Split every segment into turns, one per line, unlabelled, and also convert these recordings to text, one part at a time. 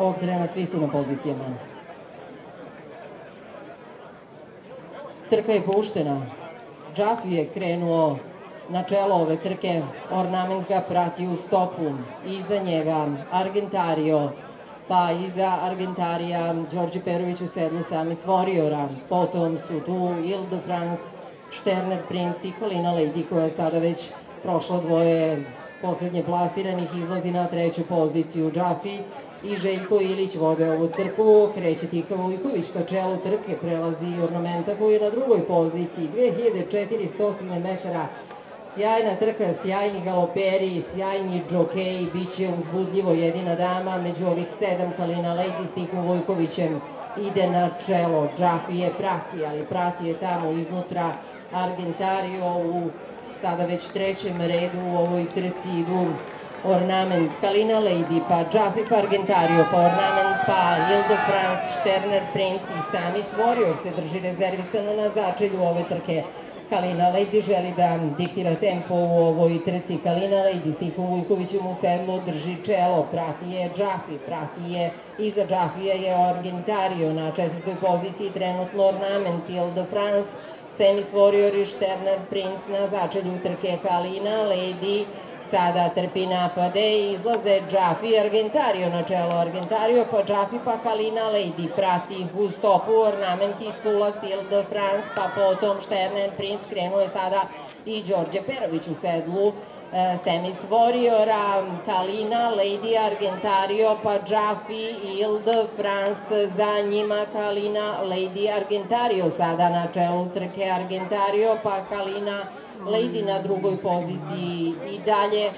Ovog trena svi su na pozicijama. Trka je puštena. Džafi je krenuo na čelo ove trke. Ornament ga prati u stopu. Iza njega Argentario, pa iza Argentarija Đorđe Perović u sedlu Samis Warriora. Potom su tu Ile de France, Sterner Prince i Kalina Lady, koja je sada već prošla dvoje poslednje plasiranih, izlazi na treću poziciju. Džafi i Željko Ilić vode ovu trku, kreće Tika Vujković ka čelu trke, prelazi Ornamenta koji je na drugoj poziciji, 2400 metara, sjajna trka, sjajni galoperi, sjajni džokeji, bit će uzbudljivo. Jedina dama među ovih 7, Kalina Lady s Tikom Vujkovićem, ide na čelo. Džafi je prati, ali prati je tamo iznutra Argentario u sada već trećem redu u ovoj trci. Idu Ornament, Kalina Lady, pa Džafi, pa Argentario, pa Ornament, pa Ile de France, Sterner Prince i Samis Warrior se drži rezervisano na začelju ove trke. Kalina Lady želi da diktira tempo u ovoj trci. Kalina Lady s Tikom Vujkovićem u sedlu drži čelo, prati je Džafi, prati je, iza Džafija je Argentario, na četvrtoj poziciji trenutno Ornament, Ile de France, Samis Warrior i Sterner Prince na začelju trke. Kalina Lady sada trpi napade i izlaze Džafi i Argentario na čelo. Argentario, pa Džafi, pa Kalina Lady, prati u stopu Ornament i Sulas, Ile de France, pa potom Sterner Prince, krenuo je sada i Đorđe Perović u sedlu Samis Warriora. Kalina Lady, Argentario, pa Džafi i Ile de France, za njima Kalina Lady, Argentario sada na čelu trke. Argentario, pa Kalina Lady na drugoj poziciji i dalje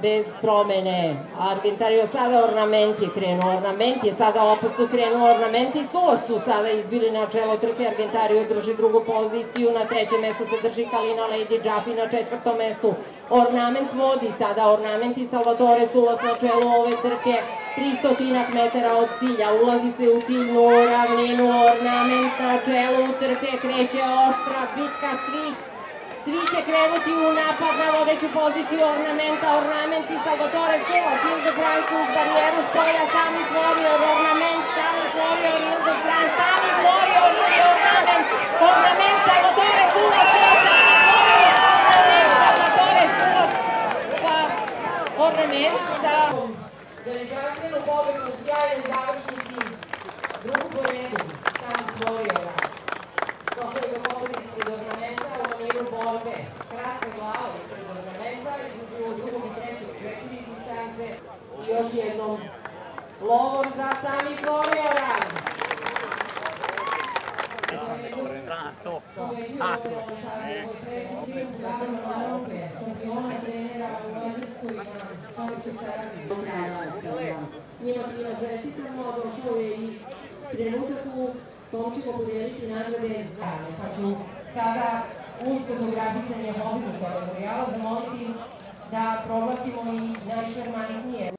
bez promene. Argentario sada, Ornament je krenuo, Ornament je sada opasno krenuo, Ornament i Sulas su sada izbili na čelo trke. Argentario drži drugu poziciju, na trećem mestu se drži Kalina Lady, Džafi na četvrtom mestu. Ornament vodi sada, Ornament i Salvatore Sulas na čelu ove trke. 300 metara od cilja, ulazi se u ciljnu ravninu. Ornament na čelu trke, kreće oštra bitka svih. Svi će krenuti u napad na vodeću poziciju Ornamenta. Ornament i Salvatore Sulas, Ile de France uz barijeru s polja, Samis Warrior, Ornament, Samis Warrior, Ile de France, Samis Warrior i Ornament, Ornament, Salvatore Sulas i Samis Warrior, Ornament, Salvatore Sulas, pa Ornament sa veličanstvenu pobedu u sjajnoj završnici, drugu po redu, Samis Warriora. Došao je do pobedi ispred Ornamenta u maniru borbe. Kratka glava ispred Ornamenta, između drugog i trećeg 4 distance. I još jednom lovor za Samis Warriora.
Strana, to.
Tako. Šampiona trenera u Mađarskoj na čovječoj saradnji. Njima svima čestitamo, došao je i trenutak u tom ćemo podijeliti nagrade, pa ću sada uz fotografisanje mobilnih memoriala zamoliti da proglasimo i najšarmantnije